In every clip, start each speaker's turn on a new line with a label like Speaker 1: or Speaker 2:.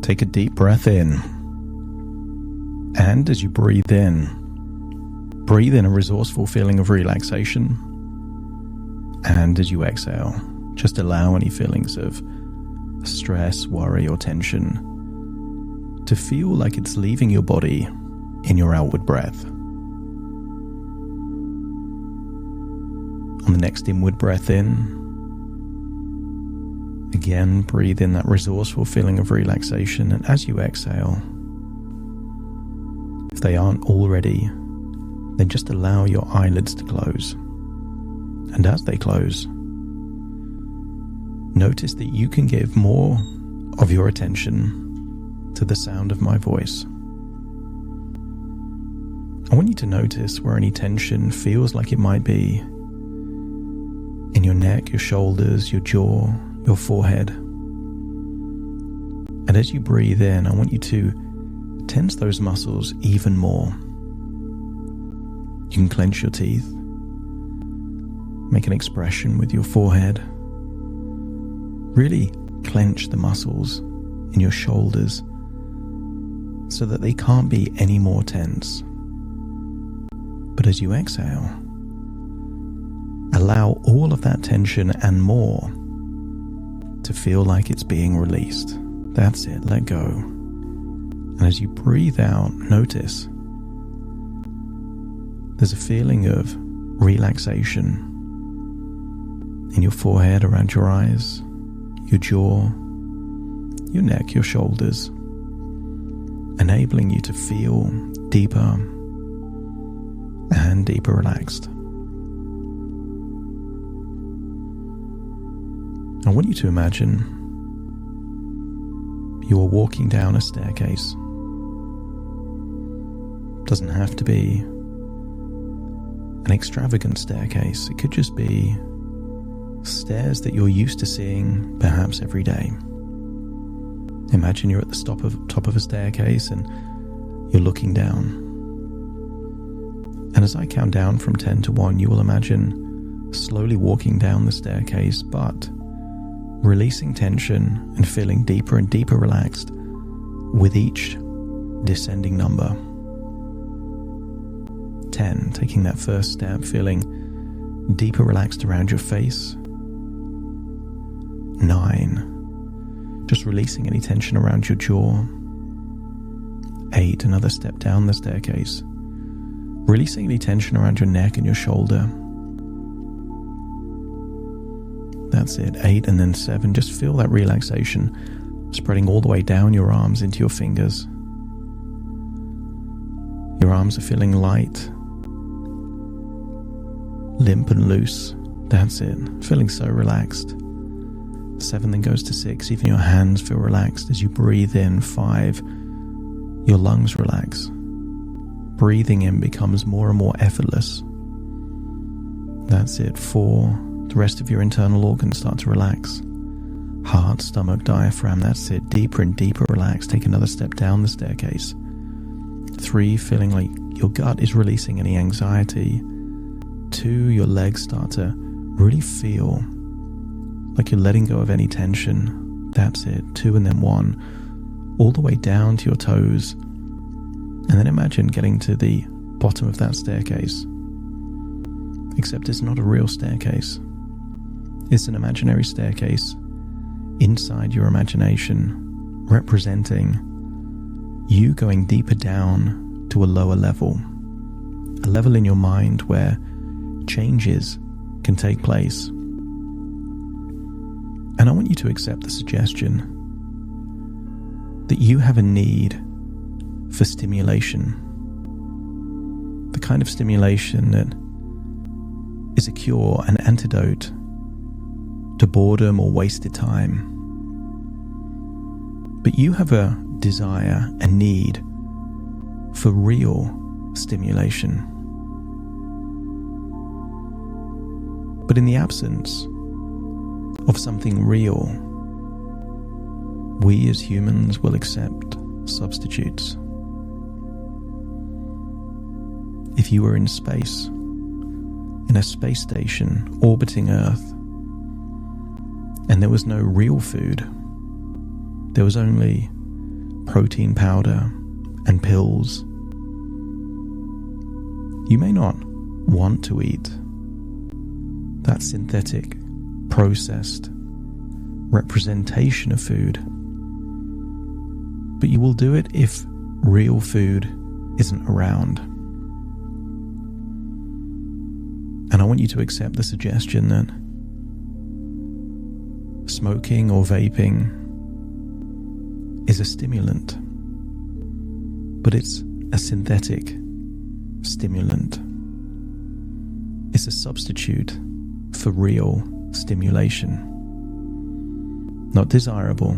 Speaker 1: Take a deep breath in. And as you breathe in a resourceful feeling of relaxation. And as you exhale, just allow any feelings of stress, worry, or tension to feel like it's leaving your body in your outward breath. On the next inward breath in, again, breathe in that resourceful feeling of relaxation, and as you exhale, if they aren't already, then just allow your eyelids to close. And as they close, notice that you can give more of your attention to the sound of my voice. I want you to notice where any tension feels like it might be in your neck, your shoulders, your jaw, your forehead. And as you breathe in, I want you to tense those muscles even more. You can clench your teeth, make an expression with your forehead. Really clench the muscles in your shoulders so that they can't be any more tense. But as you exhale, allow all of that tension and more to feel like it's being released. That's it, let go. And as you breathe out, notice there's a feeling of relaxation in your forehead, around your eyes, your jaw, your neck, your shoulders, enabling you to feel deeper and deeper relaxed. I want you to imagine you are walking down a staircase. It doesn't have to be an extravagant staircase. It could just be stairs that you're used to seeing perhaps every day. Imagine you're at the top of a staircase and you're looking down. And as I count down from 10 to 1, you will imagine slowly walking down the staircase, but releasing tension and feeling deeper and deeper relaxed with each descending number. 10, taking that first step, feeling deeper relaxed around your face. 9, just releasing any tension around your jaw. 8, another step down the staircase, releasing any tension around your neck and your shoulder. That's it, 8, and then 7, just feel that relaxation spreading all the way down your arms into your fingers. Your arms are feeling light, limp and loose. That's it, feeling so relaxed. 7 then goes to 6, even your hands feel relaxed as you breathe in. 5, your lungs relax. Breathing in becomes more and more effortless. That's it. 4, the rest of your internal organs start to relax. Heart, stomach, diaphragm, that's it. Deeper and deeper relaxed. Take another step down the staircase. 3, feeling like your gut is releasing any anxiety. 2, your legs start to really feel like you're letting go of any tension. That's it. 2 and then 1, all the way down to your toes. And then imagine getting to the bottom of that staircase. Except it's not a real staircase. It's an imaginary staircase inside your imagination, representing you going deeper down to a lower level. A level in your mind where changes can take place. And I want you to accept the suggestion that you have a need for stimulation. The kind of stimulation that is a cure, an antidote to boredom or wasted time. But you have a desire, a need for real stimulation. But in the absence of something real, we as humans will accept substitutes. If you were in space, in a space station orbiting Earth, and there was no real food, there was only protein powder and pills. You may not want to eat that synthetic, processed representation of food, but you will do it if real food isn't around. And I want you to accept the suggestion that smoking or vaping is a stimulant, but it's a synthetic stimulant. It's a substitute for real stimulation. Not desirable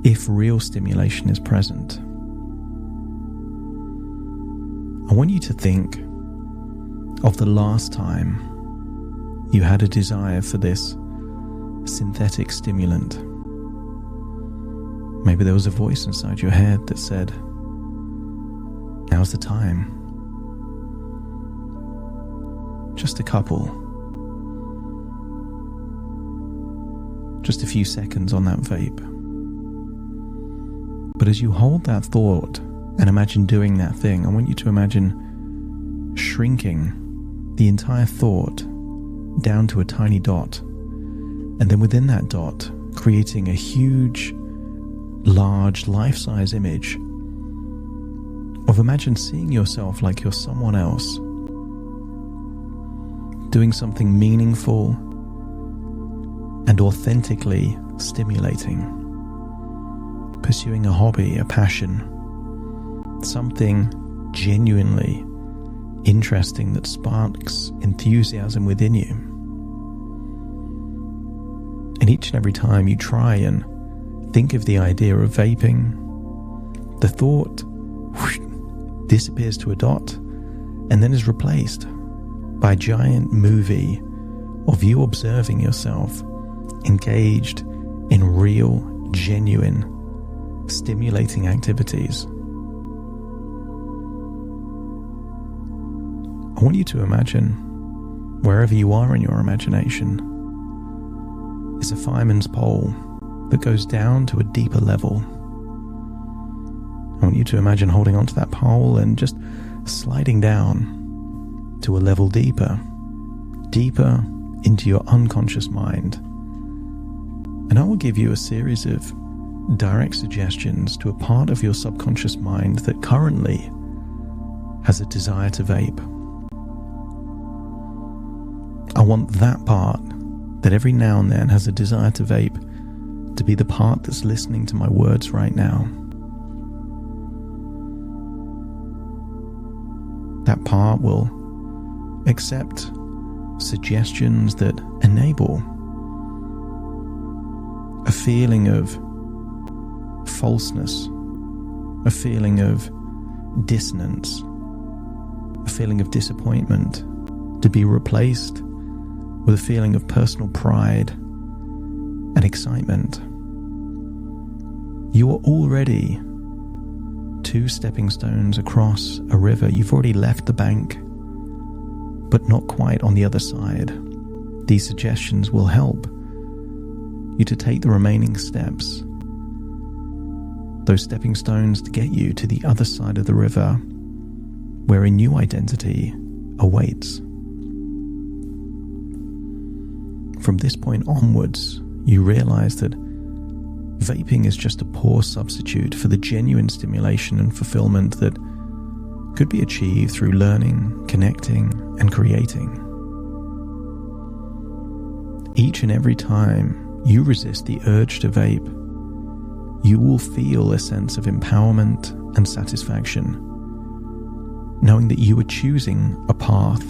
Speaker 1: if real stimulation is present. I want you to think of the last time you had a desire for this synthetic stimulant. Maybe there was a voice inside your head that said, "Now's the time." Just a couple. Just a few seconds on that vape. But as you hold that thought and imagine doing that thing, I want you to imagine shrinking the entire thought down to a tiny dot, and then within that dot creating a huge, large, life-size image of imagine seeing yourself like you're someone else, doing something meaningful and authentically stimulating, pursuing a hobby, a passion, something genuinely interesting that sparks enthusiasm within you. And each and every time you try and think of the idea of vaping, the thought disappears to a dot and then is replaced by a giant movie of you observing yourself engaged in real, genuine, stimulating activities. I want you to imagine, wherever you are in your imagination, is a fireman's pole that goes down to a deeper level. I want you to imagine holding onto that pole and just sliding down to a level deeper into your unconscious mind. And I will give you a series of direct suggestions to a part of your subconscious mind that currently has a desire to vape. I want that part that every now and then has a desire to vape to be the part that's listening to my words right now. That part will accept suggestions that enable a feeling of falseness, a feeling of dissonance, a feeling of disappointment to be replaced with a feeling of personal pride and excitement. You are already 2 stepping stones across a river. You've already left the bank, but not quite on the other side. These suggestions will help you to take the remaining steps, those stepping stones to get you to the other side of the river, where a new identity awaits. From this point onwards, you realize that vaping is just a poor substitute for the genuine stimulation and fulfillment that could be achieved through learning, connecting, and creating. Each and every time you resist the urge to vape, you will feel a sense of empowerment and satisfaction, knowing that you are choosing a path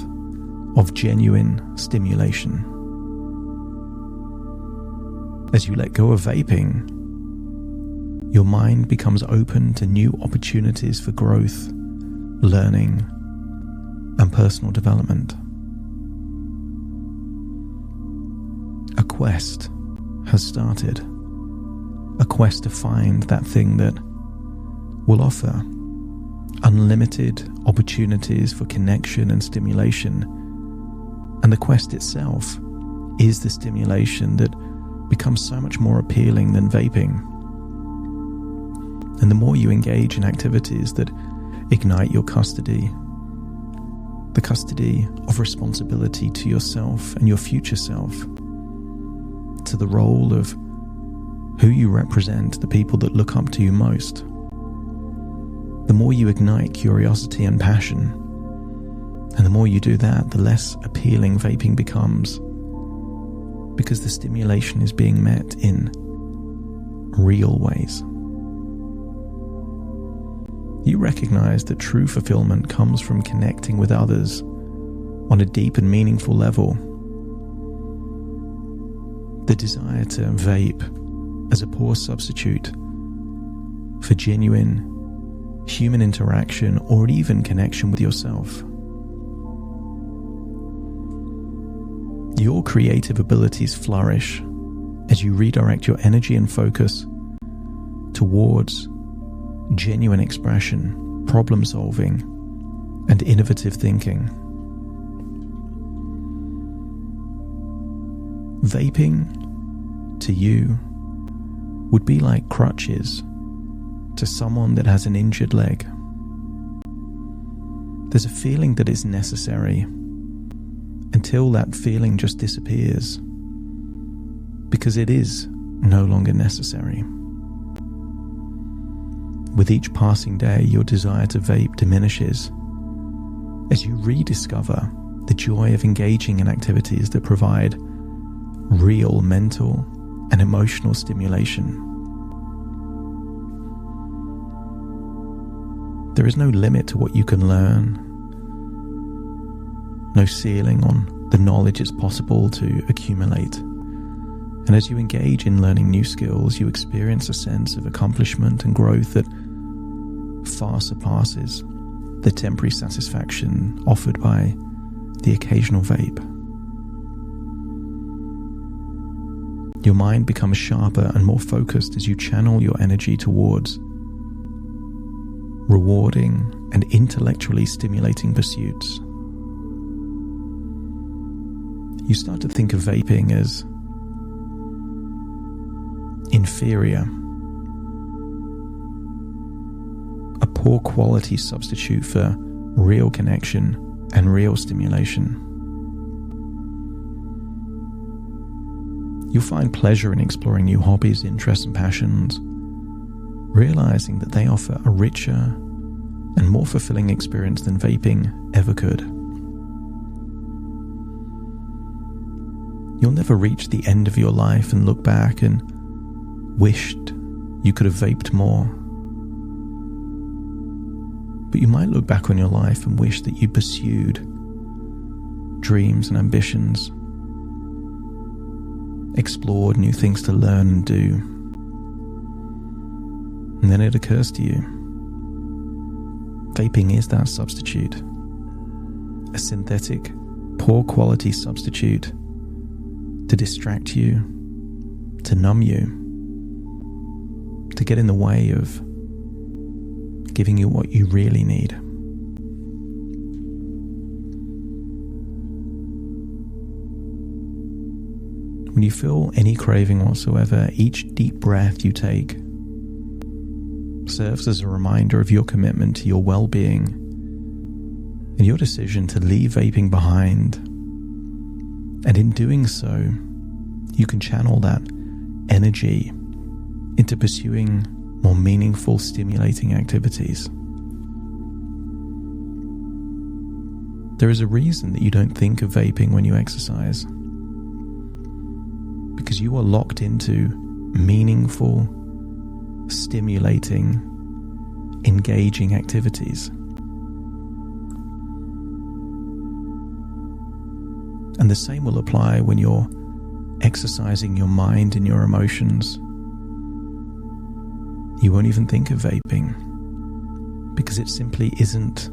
Speaker 1: of genuine stimulation. As you let go of vaping, your mind becomes open to new opportunities for growth, learning, and personal development. A quest has started. A quest to find that thing that will offer unlimited opportunities for connection and stimulation. And the quest itself is the stimulation that becomes so much more appealing than vaping. And the more you engage in activities that ignite your custody, the custody of responsibility to yourself and your future self, to the role of who you represent, the people that look up to you most, the more you ignite curiosity and passion. And the more you do that, the less appealing vaping becomes, because the stimulation is being met in real ways. You recognize that true fulfillment comes from connecting with others on a deep and meaningful level. The desire to vape as a poor substitute for genuine human interaction or even connection with yourself. Your creative abilities flourish as you redirect your energy and focus towards genuine expression, problem solving, and innovative thinking. Vaping, to you, would be like crutches to someone that has an injured leg. There's a feeling that is necessary until that feeling just disappears, because it is no longer necessary. With each passing day, your desire to vape diminishes as you rediscover the joy of engaging in activities that provide real mental and emotional stimulation. There is no limit to what you can learn, no ceiling on the knowledge it's possible to accumulate. And as you engage in learning new skills, you experience a sense of accomplishment and growth that far surpasses the temporary satisfaction offered by the occasional vape. Your mind becomes sharper and more focused as you channel your energy towards rewarding and intellectually stimulating pursuits. You start to think of vaping as inferior, a poor quality substitute for real connection and real stimulation. You'll find pleasure in exploring new hobbies, interests, and passions, realizing that they offer a richer and more fulfilling experience than vaping ever could. You'll never reach the end of your life and look back and wished you could have vaped more. But you might look back on your life and wish that you pursued dreams and ambitions, explored new things to learn and do. And then it occurs to you, vaping is that substitute, a synthetic, poor quality substitute to distract you, to numb you, to get in the way of giving you what you really need. When you feel any craving whatsoever, each deep breath you take serves as a reminder of your commitment to your well-being and your decision to leave vaping behind. And in doing so, you can channel that energy into pursuing more meaningful, stimulating activities. There is a reason that you don't think of vaping when you exercise, because you are locked into meaningful, stimulating, engaging activities. And the same will apply when you're exercising your mind and your emotions. You won't even think of vaping because it simply isn't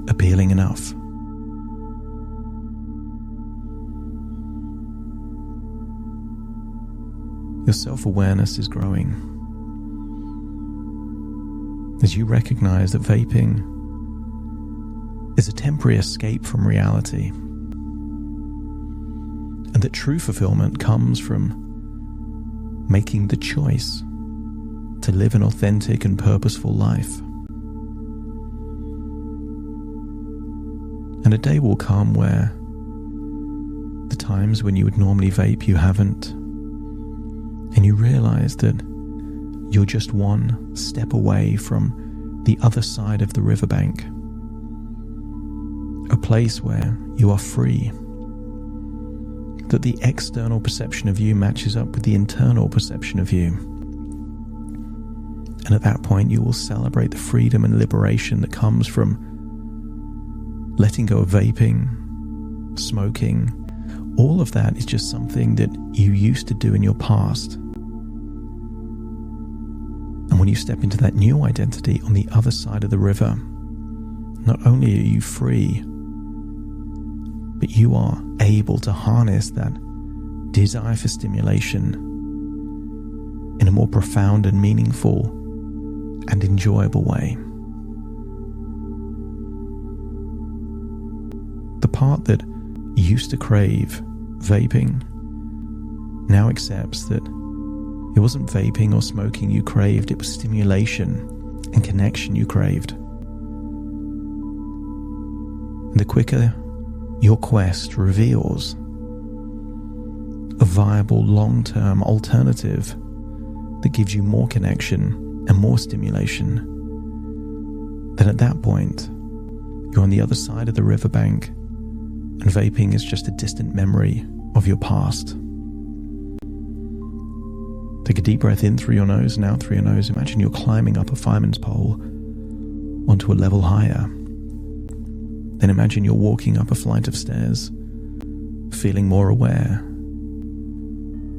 Speaker 1: appealing enough. Your self-awareness is growing as you recognize that vaping is a temporary escape from reality, and that true fulfillment comes from making the choice to live an authentic and purposeful life. And a day will come where the times when you would normally vape, you haven't, and you realize that you're just one step away from the other side of the riverbank, a place where you are free, that the external perception of you matches up with the internal perception of you. And at that point, you will celebrate the freedom and liberation that comes from letting go of vaping, smoking. All of that is just something that you used to do in your past. And when you step into that new identity on the other side of the river, not only are you free, but you are able to harness that desire for stimulation in a more profound and meaningful and enjoyable way. The part that used to crave vaping now accepts that it wasn't vaping or smoking you craved, it was stimulation and connection you craved. And the quicker your quest reveals a viable long-term alternative that gives you more connection and more stimulation, then at that point, you're on the other side of the riverbank and vaping is just a distant memory of your past. Take a deep breath in through your nose and out through your nose. Imagine you're climbing up a fireman's pole onto a level higher. Then imagine you're walking up a flight of stairs, feeling more aware.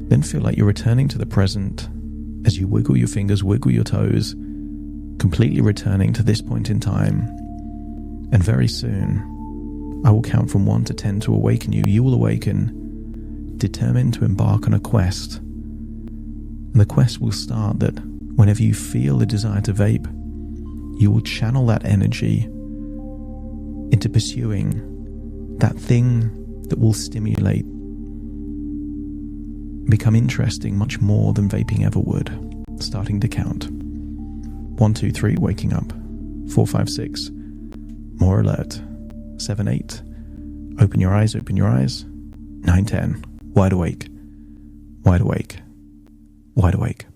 Speaker 1: Then feel like you're returning to the present as you wiggle your fingers, wiggle your toes, completely returning to this point in time. And very soon, I will count from 1 to 10 to awaken you. You will awaken, determined to embark on a quest. And the quest will start that whenever you feel a desire to vape, you will channel that energy into pursuing that thing that will stimulate, become interesting much more than vaping ever would. Starting to count. 1, 2, 3, waking up. 4, 5, 6, more alert. 7, 8, open your eyes, open your eyes. 9, 10, wide awake, wide awake, wide awake.